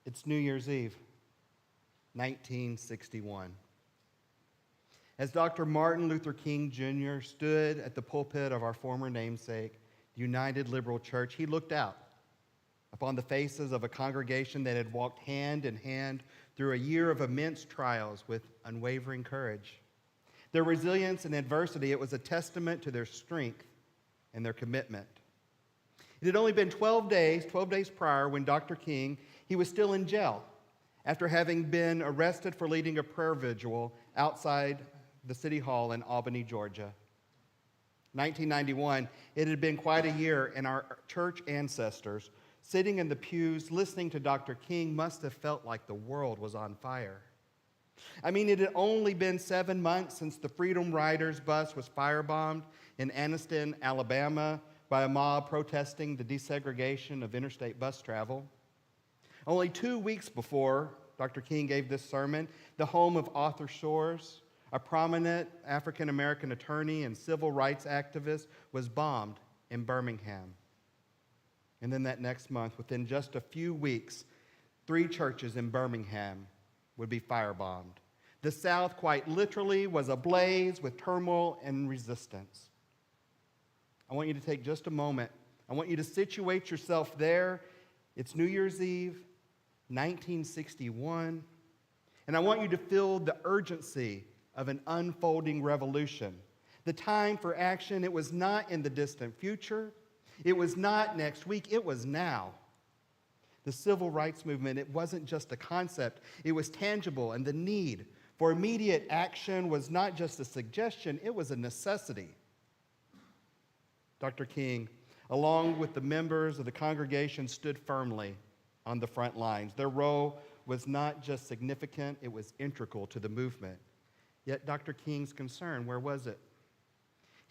It's New Year's Eve, 1961. As Dr. Martin Luther King Jr. stood at the pulpit of our former namesake, the United Liberal Church, he looked out upon the faces of a congregation that had walked hand in hand through a year of immense trials with unwavering courage. Their resilience in adversity, it was a testament to their strength and their commitment. It had only been 12 days prior, when Dr. King, he was still in jail after having been arrested for leading a prayer vigil outside the City Hall in Albany, Georgia. 1991, it had been quite a year, and our church ancestors, sitting in the pews listening to Dr. King, must have felt like the world was on fire. I mean, it had only been 7 months since the Freedom Riders bus was firebombed in Anniston, Alabama, by a mob protesting the desegregation of interstate bus travel. Only 2 weeks before Dr. King gave this sermon, the home of Arthur Shores, a prominent African-American attorney and civil rights activist, was bombed in Birmingham. And then that next month, within just a few weeks, 3 churches in Birmingham would be firebombed. The South, quite literally, was ablaze with turmoil and resistance. I want you to take just a moment. I want you to situate yourself there. It's New Year's Eve, 1961, and I want you to feel the urgency of an unfolding revolution. The time for action, it was not in the distant future. It was not next week. It was now. The civil rights movement, it wasn't just a concept. It was tangible, and the need for immediate action was not just a suggestion. It was a necessity. Dr. King, along with the members of the congregation, stood firmly on the front lines. Their role was not just significant, it was integral to the movement. Yet Dr. King's concern, where was it?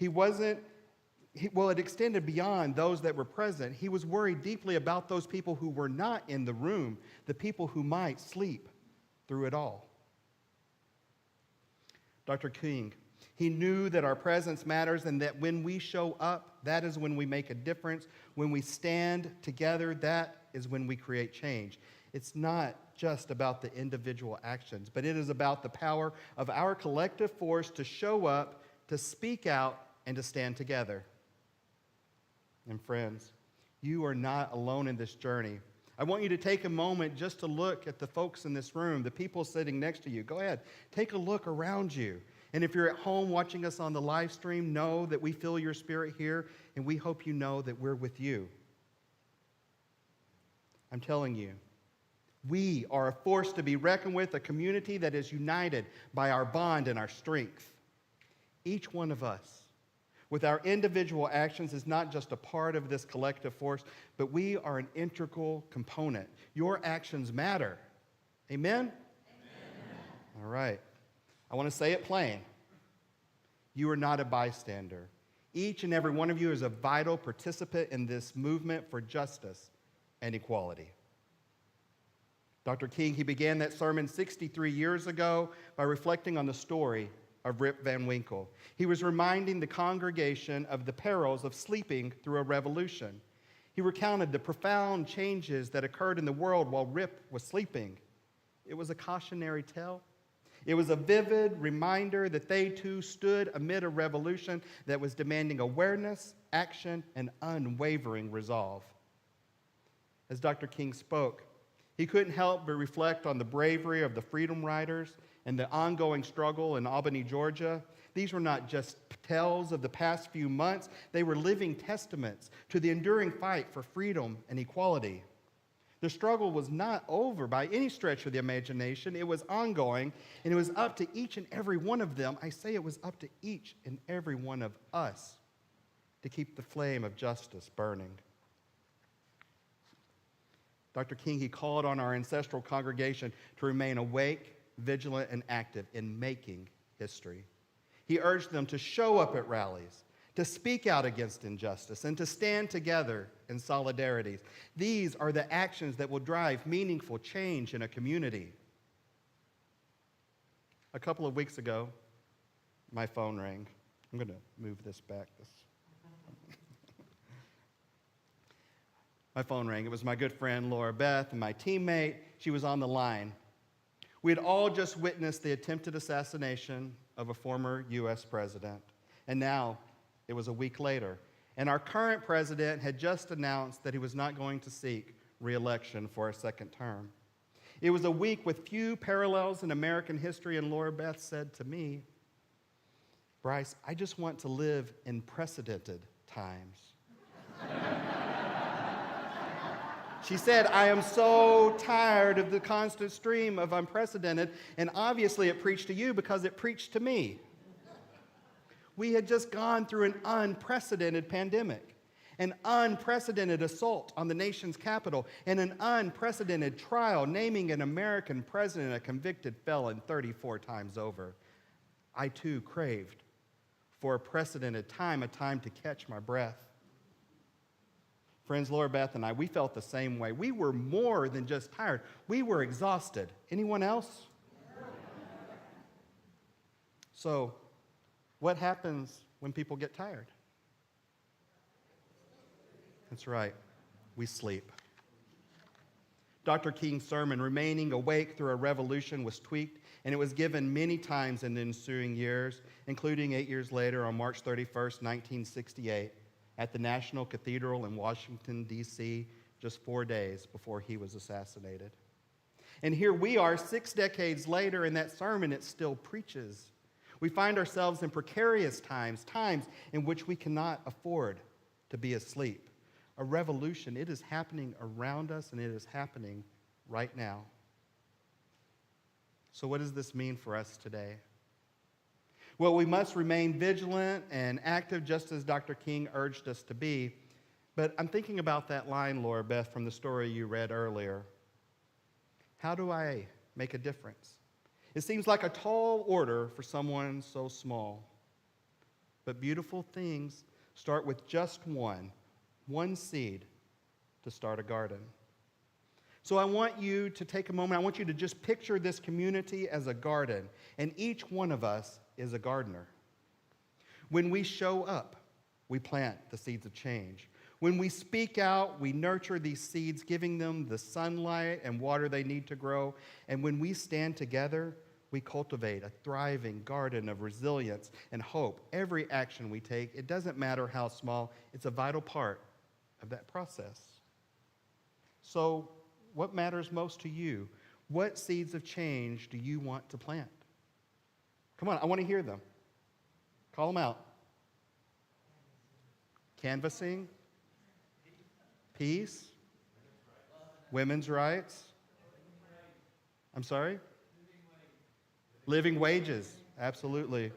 It extended beyond those that were present. He was worried deeply about those people who were not in the room, the people who might sleep through it all. Dr. King, he knew that our presence matters, and that when we show up, that is when we make a difference. When we stand together, that is when we create change. It's not just about the individual actions, but it is about the power of our collective force to show up, to speak out, and to stand together. And friends, you are not alone in this journey. I want you to take a moment just to look at the folks in this room, the people sitting next to you. Go ahead, take a look around you. And if you're at home watching us on the live stream, know that we feel your spirit here, and we hope you know that we're with you. I'm telling you, we are a force to be reckoned with, a community that is united by our bond and our strength. Each one of us, with our individual actions, is not just a part of this collective force, but we are an integral component. Your actions matter. Amen? Amen. All right. I want to say it plain. You are not a bystander. Each and every one of you is a vital participant in this movement for justice and equality. Dr. King, he began that sermon 63 years ago by reflecting on the story of Rip Van Winkle. He was reminding the congregation of the perils of sleeping through a revolution. He recounted the profound changes that occurred in the world while Rip was sleeping. It was a cautionary tale. It was a vivid reminder that they too stood amid a revolution that was demanding awareness, action, and unwavering resolve. As Dr. King spoke, he couldn't help but reflect on the bravery of the Freedom Riders and the ongoing struggle in Albany, Georgia. These were not just tales of the past few months. They were living testaments to the enduring fight for freedom and equality. The struggle was not over by any stretch of the imagination. It was ongoing, and it was up to each and every one of them. I say it was up to each and every one of us to keep the flame of justice burning. Dr. King, he called on our ancestral congregation to remain awake, vigilant, and active in making history. He urged them to show up at rallies, to speak out against injustice, and to stand together in solidarity. These are the actions that will drive meaningful change in a community. A couple of weeks ago, my phone rang. I'm going to move this back. My phone rang. It was my good friend Laura Beth and my teammate. She was on the line. We had all just witnessed the attempted assassination of a former U.S. president. And now it was a week later. And our current president had just announced that he was not going to seek re-election for a second term. It was a week with few parallels in American history, and Laura Beth said to me, "Bryce, I just want to live in precedented times." She said, "I am so tired of the constant stream of unprecedented," and obviously it preached to you because it preached to me. We had just gone through an unprecedented pandemic, an unprecedented assault on the nation's capital, and an unprecedented trial naming an American president a convicted felon 34 times over. I too craved for a precedented time, a time to catch my breath. Friends, Laura Beth and I, we felt the same way. We were more than just tired. We were exhausted. Anyone else? So, what happens when people get tired? That's right. We sleep. Dr. King's sermon, Remaining Awake Through a Revolution, was tweaked, and it was given many times in the ensuing years, including 8 years later on March 31st, 1968, at the National Cathedral in Washington, D.C., just 4 days before he was assassinated. And here we are 6 decades later, and that sermon, it still preaches. We find ourselves in precarious times, times in which we cannot afford to be asleep. A revolution, it is happening around us, and it is happening right now. So what does this mean for us today? Well, we must remain vigilant and active, just as Dr. King urged us to be. But I'm thinking about that line, Laura Beth, from the story you read earlier. How do I make a difference? It seems like a tall order for someone so small. But beautiful things start with just one seed to start a garden. So I want you to take a moment. I want you to just picture this community as a garden, and each one of us is a gardener. When we show up, we plant the seeds of change. When we speak out, we nurture these seeds, giving them the sunlight and water they need to grow. And when we stand together, we cultivate a thriving garden of resilience and hope. Every action we take, it doesn't matter how small, it's a vital part of that process. So, what matters most to you? What seeds of change do you want to plant? Come on, I want to hear them. Call them out. Canvassing, peace, women's rights. I'm sorry? Living wages, absolutely.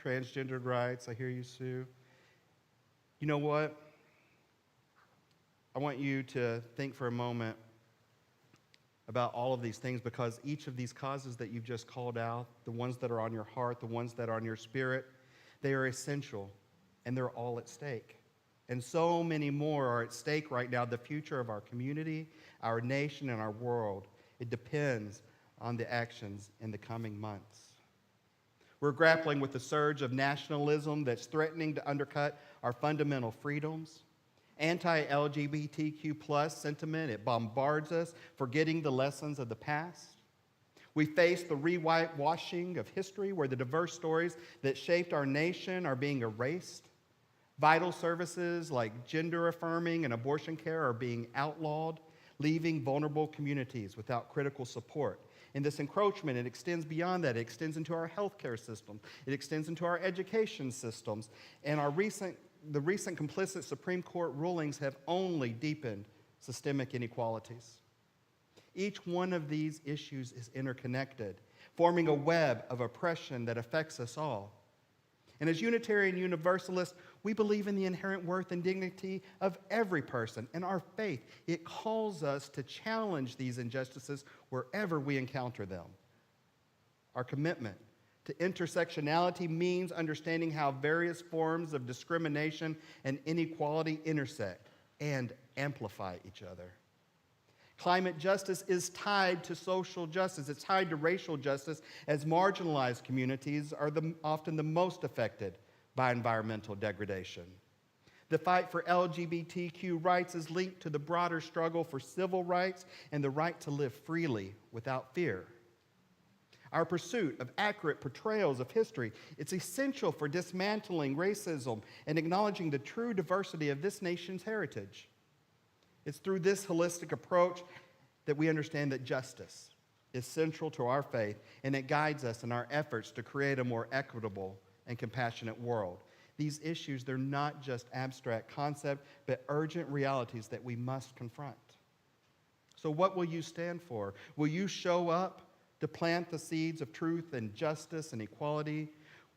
Transgendered rights, I hear you, Sue. You know what? I want you to think for a moment about all of these things, because each of these causes that you've just called out, the ones that are on your heart, the ones that are on your spirit, they are essential, and they're all at stake. And so many more are at stake right now. The future of our community, our nation, and our world, it depends on the actions in the coming months. We're grappling with the surge of nationalism that's threatening to undercut our fundamental freedoms. Anti-LGBTQ plus sentiment, it bombards us, forgetting the lessons of the past. We face the re-whitewashing of history, where the diverse stories that shaped our nation are being erased. Vital services like gender affirming and abortion care are being outlawed, leaving vulnerable communities without critical support. And this encroachment, it extends beyond that. It extends into our healthcare system. It extends into our education systems. And the recent complicit Supreme Court rulings have only deepened systemic inequalities. Each one of these issues is interconnected, forming a web of oppression that affects us all. And as Unitarian Universalists, we believe in the inherent worth and dignity of every person. And our faith, it calls us to challenge these injustices wherever we encounter them. Our commitment to intersectionality means understanding how various forms of discrimination and inequality intersect and amplify each other. Climate justice is tied to social justice. It's tied to racial justice, as marginalized communities are often the most affected by environmental degradation. The fight for LGBTQ rights is linked to the broader struggle for civil rights and the right to live freely without fear. Our pursuit of accurate portrayals of history, it's essential for dismantling racism and acknowledging the true diversity of this nation's heritage. It's through this holistic approach that we understand that justice is central to our faith, and it guides us in our efforts to create a more equitable and compassionate world. These issues, they're not just abstract concepts, but urgent realities that we must confront. So what will you stand for? Will you show up to plant the seeds of truth and justice and equality?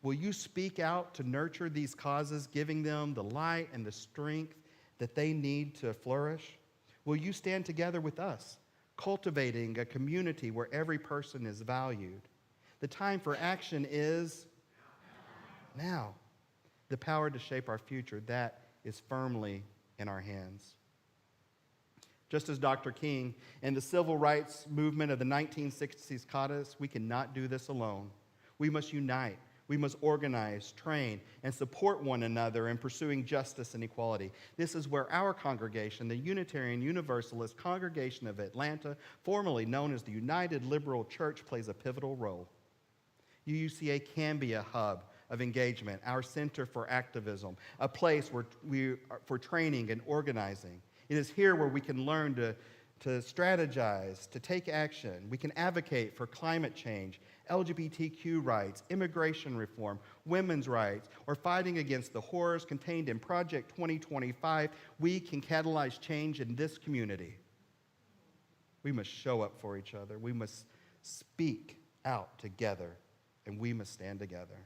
Will you speak out to nurture these causes, giving them the light and the strength that they need to flourish? Will you stand together with us, cultivating a community where every person is valued? The time for action is now. The power to shape our future, that is firmly in our hands. Just as Dr. King and the civil rights movement of the 1960s taught us, we cannot do this alone. We must unite. We must organize, train, and support one another in pursuing justice and equality. This is where our congregation, the Unitarian Universalist Congregation of Atlanta, formerly known as the United Liberal Church, plays a pivotal role. UUCA can be a hub of engagement, our center for activism, a place for training and organizing. It is here where we can learn to strategize, to take action. We can advocate for climate change, LGBTQ rights, immigration reform, women's rights, or fighting against the horrors contained in Project 2025. We can catalyze change in this community. We must show up for each other. We must speak out together, and we must stand together.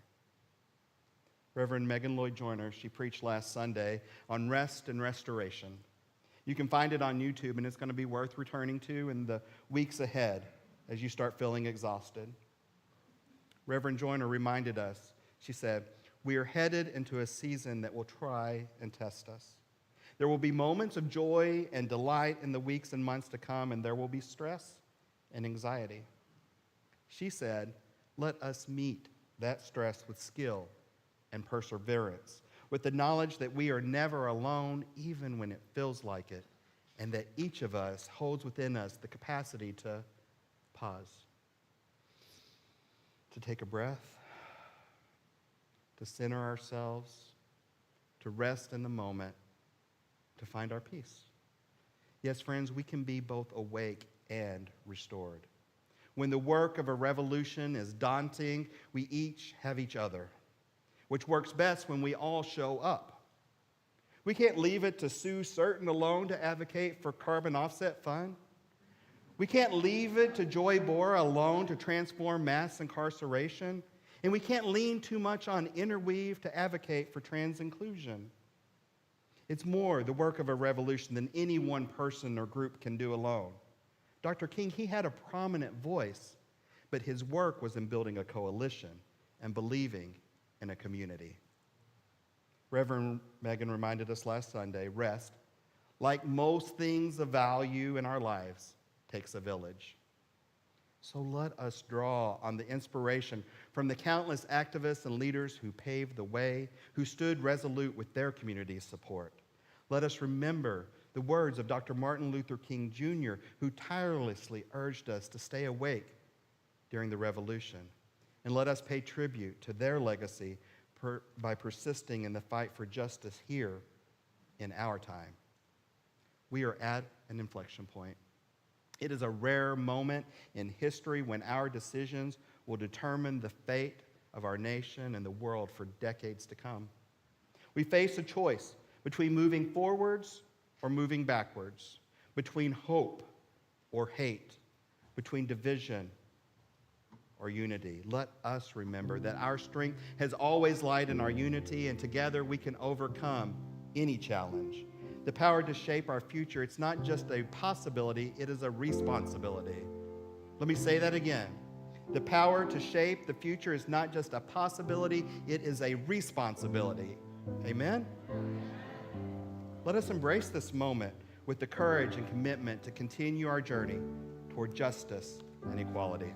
Reverend Megan Lloyd Joyner, she preached last Sunday on rest and restoration. You can find it on YouTube, and it's going to be worth returning to in the weeks ahead as you start feeling exhausted. Reverend Joyner reminded us, she said, we are headed into a season that will try and test us. There will be moments of joy and delight in the weeks and months to come, and there will be stress and anxiety. She said, let us meet that stress with skill and perseverance, with the knowledge that we are never alone, even when it feels like it, and that each of us holds within us the capacity to pause, to take a breath, to center ourselves, to rest in the moment, to find our peace. Yes, friends, we can be both awake and restored. When the work of a revolution is daunting, we each have each other, which works best when we all show up. We can't leave it to Sue Certain alone to advocate for carbon offset fund. We can't leave it to Joy Bora alone to transform mass incarceration. And we can't lean too much on Interweave to advocate for trans inclusion. It's more the work of a revolution than any one person or group can do alone. Dr. King, he had a prominent voice, but his work was in building a coalition and believing in a community. Reverend Megan reminded us last Sunday, rest, like most things of value in our lives, takes a village. So let us draw on the inspiration from the countless activists and leaders who paved the way, who stood resolute with their community's support. Let us remember the words of Dr. Martin Luther King Jr., who tirelessly urged us to stay awake during the revolution. And let us pay tribute to their legacy by persisting in the fight for justice here in our time. We are at an inflection point. It is a rare moment in history when our decisions will determine the fate of our nation and the world for decades to come. We face a choice between moving forwards or moving backwards, between hope or hate, between division or unity. Let us remember that our strength has always lied in our unity, and together we can overcome any challenge. The power to shape our future, it's not just a possibility, it is a responsibility. Let me say that again. The power to shape the future is not just a possibility, it is a responsibility. Amen? Let us embrace this moment with the courage and commitment to continue our journey toward justice and equality.